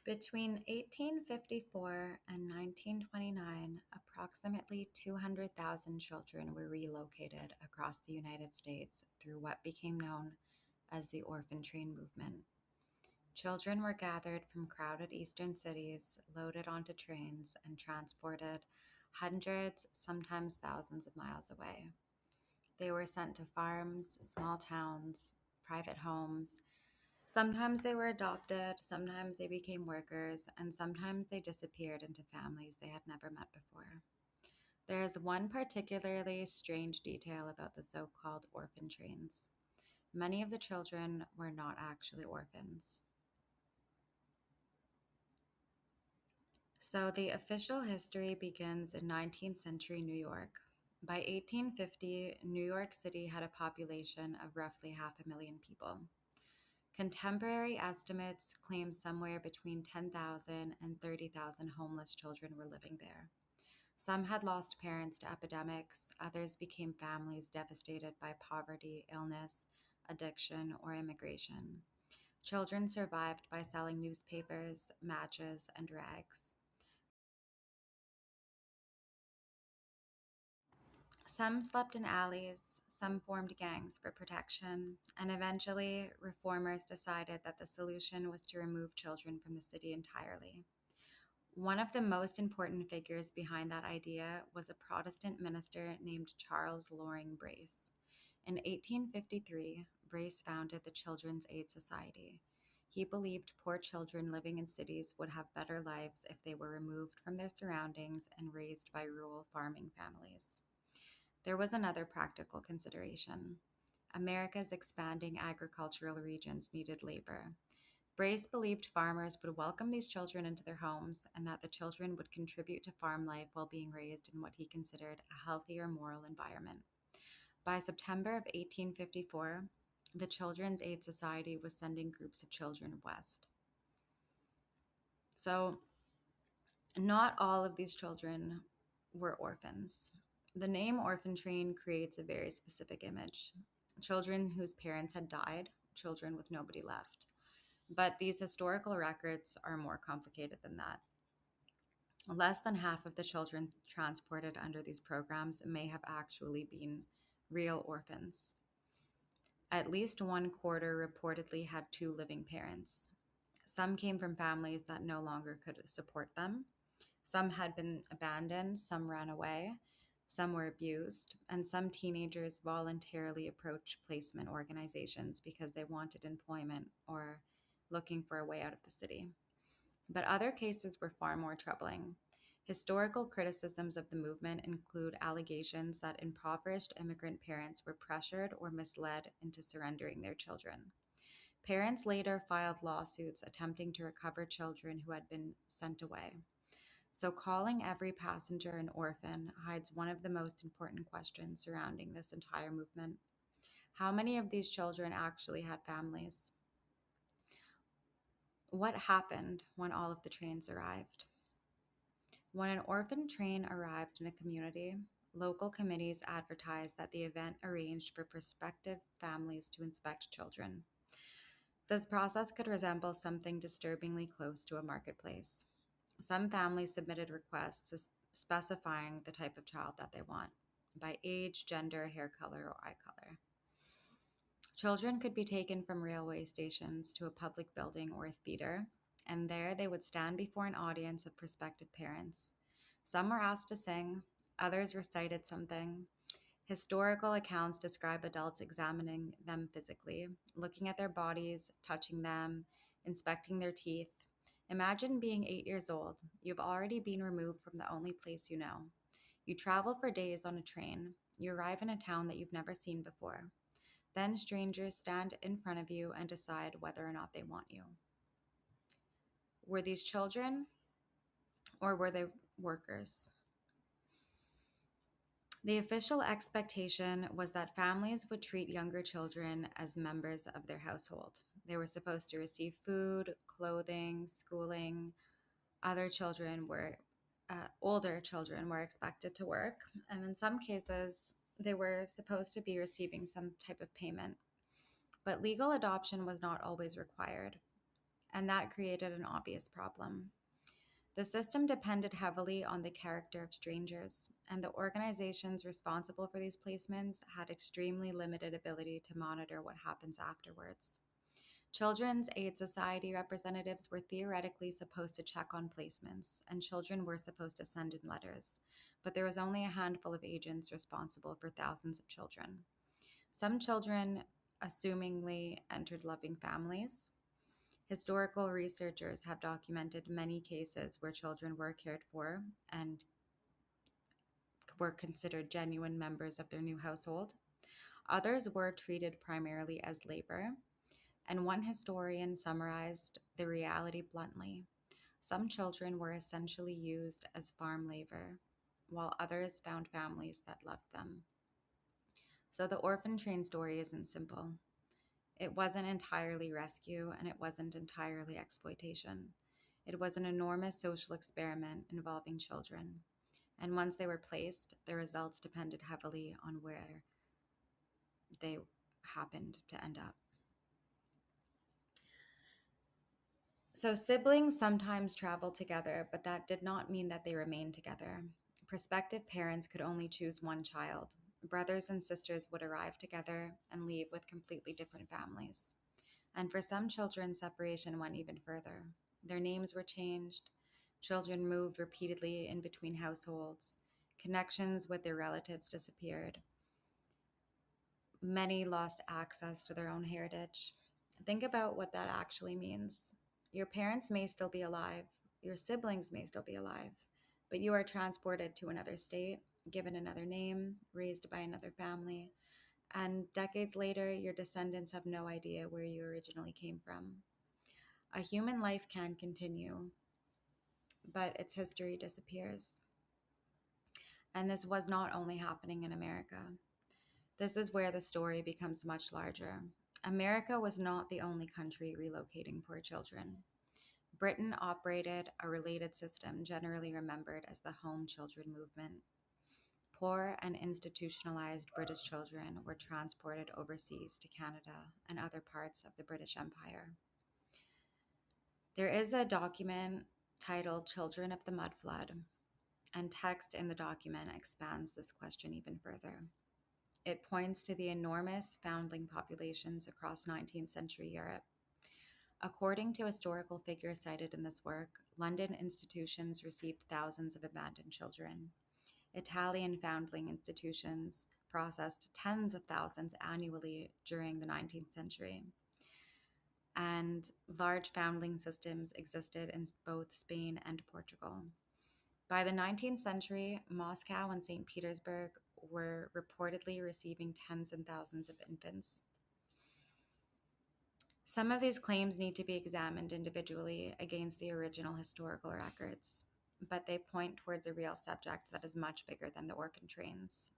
Between 1854 and 1929, approximately 200,000 children were relocated across the United States through what became known as the Orphan Train Movement. Children were gathered from crowded eastern cities, loaded onto trains, and transported hundreds, sometimes thousands of miles away. They were sent to farms, small towns, private homes. Sometimes they were adopted, sometimes they became workers, and sometimes they disappeared into families they had never met before. There is one particularly strange detail about the so called orphan trains. Many of the children were not actually orphans. So the official history begins in 19th century New York. By 1850, New York City had a population of roughly 500,000 people. Contemporary estimates claim somewhere between 10,000 and 30,000 homeless children were living there. Some had lost parents to epidemics, others became families devastated by poverty, illness, addiction, or immigration. Children survived by selling newspapers, matches, and rags. Some slept in alleys, some formed gangs for protection, and eventually, reformers decided that the solution was to remove children from the city entirely. One of the most important figures behind that idea was a Protestant minister named Charles Loring Brace. In 1853, Brace founded the Children's Aid Society. He believed poor children living in cities would have better lives if they were removed from their surroundings and raised by rural farming families. There was another practical consideration. America's expanding agricultural regions needed labor. Brace believed farmers would welcome these children into their homes and that the children would contribute to farm life while being raised in what he considered a healthier moral environment. By September of 1854, the Children's Aid Society was sending groups of children west. So, not all of these children were orphans. The name Orphan Train creates a very specific image: children whose parents had died, children with nobody left. But these historical records are more complicated than that. Less than half of the children transported under these programs may have actually been real orphans. At least one quarter reportedly had two living parents. Some came from families that no longer could support them. Some had been abandoned, some ran away, some were abused, and some teenagers voluntarily approached placement organizations because they wanted employment or looking for a way out of the city. But other cases were far more troubling. Historical criticisms of the movement include allegations that impoverished immigrant parents were pressured or misled into surrendering their children. Parents later filed lawsuits attempting to recover children who had been sent away. So, calling every passenger an orphan hides one of the most important questions surrounding this entire movement. How many of these children actually had families? What happened when all of the trains arrived? When an orphan train arrived in a community, local committees advertised that the event arranged for prospective families to inspect children. This process could resemble something disturbingly close to a marketplace. Some families submitted requests specifying the type of child that they want by age, gender, hair color, or eye color. Children could be taken from railway stations to a public building or a theater, and there they would stand before an audience of prospective parents. Some were asked to sing, others recited something. Historical accounts describe adults examining them physically, looking at their bodies, touching them, inspecting their teeth. Imagine being 8 years old. You've already been removed from the only place you know. You travel for days on a train. You arrive in a town that you've never seen before. Then strangers stand in front of you and decide whether or not they want you. Were these children or were they workers? The official expectation was that families would treat younger children as members of their household. They were supposed to receive food, clothing, schooling. Older children were expected to work, and in some cases, they were supposed to be receiving some type of payment. But legal adoption was not always required. and that created an obvious problem. The system depended heavily on the character of strangers, and the organizations responsible for these placements had extremely limited ability to monitor what happens afterwards. Children's Aid Society representatives were theoretically supposed to check on placements, and children were supposed to send in letters, but there was only a handful of agents responsible for thousands of children. Some children assumingly entered loving families. Historical researchers have documented many cases where children were cared for and were considered genuine members of their new household. Others were treated primarily as labor, and one historian summarized the reality bluntly. Some children were essentially used as farm labor, while others found families that loved them. So the orphan train story isn't simple. It wasn't entirely rescue, and it wasn't entirely exploitation. It was an enormous social experiment involving children. And once they were placed, the results depended heavily on where they happened to end up. So siblings sometimes traveled together, but that did not mean that they remained together. Prospective parents could only choose one child. Brothers and sisters would arrive together and leave with completely different families. And for some children, separation went even further. Their names were changed. Children moved repeatedly in between households. Connections with their relatives disappeared. Many lost access to their own heritage. Think about what that actually means. Your parents may still be alive, your siblings may still be alive, but you are transported to another state, given another name, raised by another family, and decades later, your descendants have no idea where you originally came from. A human life can continue, but its history disappears. And this was not only happening in America. This is where the story becomes much larger. America was not the only country relocating poor children. Britain operated a related system generally remembered as the Home Children Movement. Poor and institutionalized British children were transported overseas to Canada and other parts of the British Empire. There is a document titled Children of the Mud Flood, and text in the document expands this question even further. It points to the enormous foundling populations across 19th century Europe. According to historical figures cited in this work, London institutions received thousands of abandoned children. Italian foundling institutions processed tens of thousands annually during the 19th century. And large foundling systems existed in both Spain and Portugal. By the 19th century, Moscow and St. Petersburg were reportedly receiving tens and thousands of infants. Some of these claims need to be examined individually against the original historical records, but they point towards a real subject that is much bigger than the orphan trains.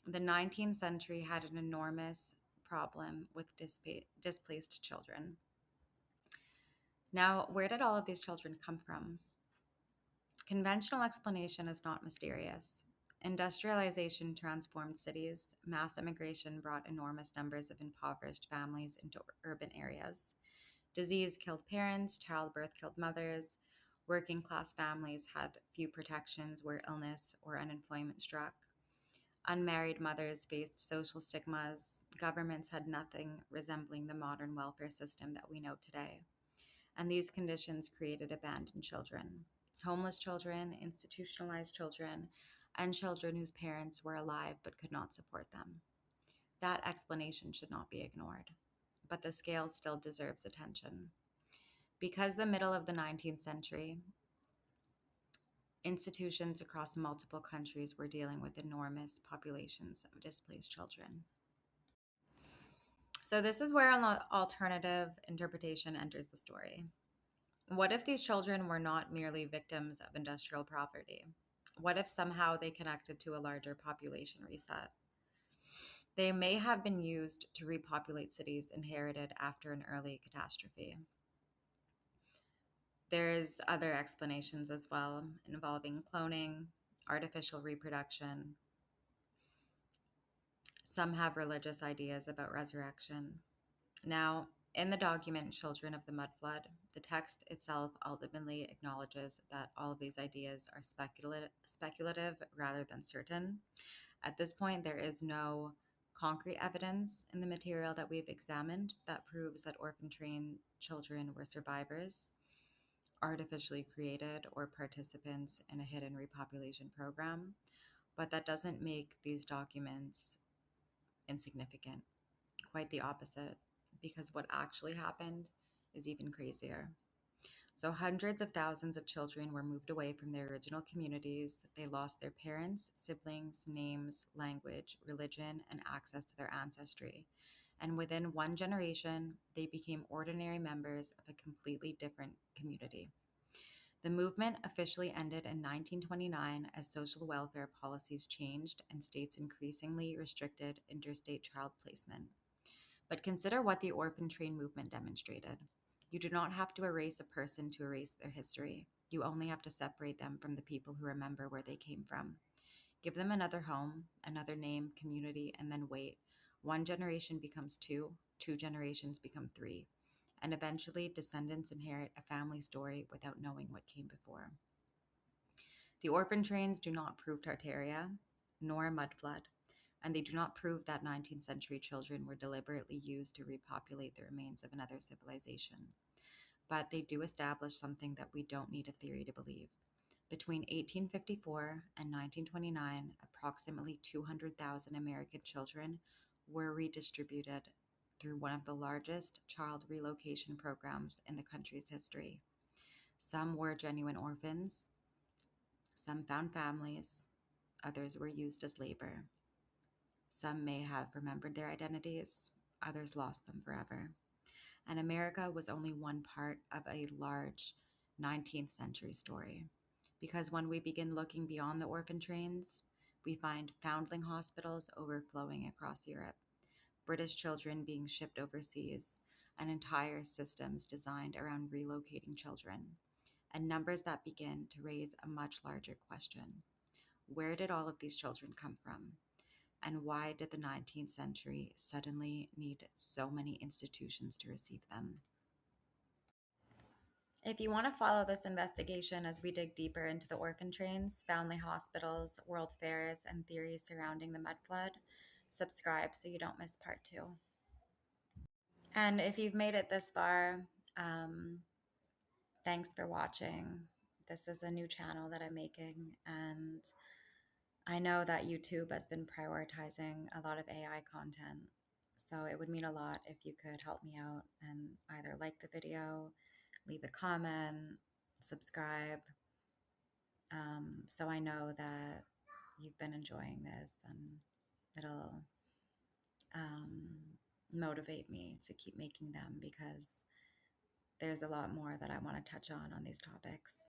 The 19th century had an enormous problem with displaced children. Now, where did all of these children come from? Conventional explanation is not mysterious. Industrialization transformed cities. Mass immigration brought enormous numbers of impoverished families into urban areas. Disease killed parents, childbirth killed mothers. Working class families had few protections where illness or unemployment struck. Unmarried mothers faced social stigmas. Governments had nothing resembling the modern welfare system that we know today. And these conditions created abandoned children, homeless children, institutionalized children, and children whose parents were alive but could not support them. That explanation should not be ignored, but the scale still deserves attention. Because the middle of the 19th century, institutions across multiple countries were dealing with enormous populations of displaced children. So this is where an alternative interpretation enters the story. What if these children were not merely victims of industrial poverty? What if somehow they connected to a larger population reset? They may have been used to repopulate cities inherited after an early catastrophe. There's other explanations as well involving cloning, artificial reproduction. Some have religious ideas about resurrection. Now, In the document Children of the Mud Flood, the text itself ultimately acknowledges that all of these ideas are speculative rather than certain. At this point, there is no concrete evidence in the material that we've examined that proves that orphan train children were survivors, artificially created, or participants in a hidden repopulation program. But that doesn't make these documents insignificant. Quite the opposite, because what actually happened is even crazier. So, hundreds of thousands of children were moved away from their original communities. They lost their parents, siblings, names, language, religion, and access to their ancestry. And within one generation, they became ordinary members of a completely different community. The movement officially ended in 1929 as social welfare policies changed and states increasingly restricted interstate child placement. But consider what the orphan train movement demonstrated. You do not have to erase a person to erase their history. You only have to separate them from the people who remember where they came from. Give them another home, another name, community, and then wait. One generation becomes two, two generations become three, and eventually descendants inherit a family story without knowing what came before. The orphan trains do not prove Tartaria, nor a mud flood, and they do not prove that 19th century children were deliberately used to repopulate the remains of another civilization. But they do establish something that we don't need a theory to believe. Between 1854 and 1929, approximately 200,000 American children were redistributed through one of the largest child relocation programs in the country's history. Some were genuine orphans, some found families, others were used as labor. Some may have remembered their identities, others lost them forever. And America was only one part of a large 19th century story. Because when we begin looking beyond the orphan trains, we find foundling hospitals overflowing across Europe, British children being shipped overseas, and entire systems designed around relocating children, and numbers that begin to raise a much larger question. Where did all of these children come from? And why did the 19th century suddenly need so many institutions to receive them? If you want to follow this investigation as we dig deeper into the orphan trains, family hospitals, world fairs, and theories surrounding the mud flood, subscribe so you don't miss part two. And if you've made it this far, thanks for watching. This is a new channel that I'm making, and I know that YouTube has been prioritizing a lot of AI content. So it would mean a lot if you could help me out and either like the video, leave a comment, subscribe, so I know that you've been enjoying this, and it'll motivate me to keep making them, because there's a lot more that I want to touch on these topics.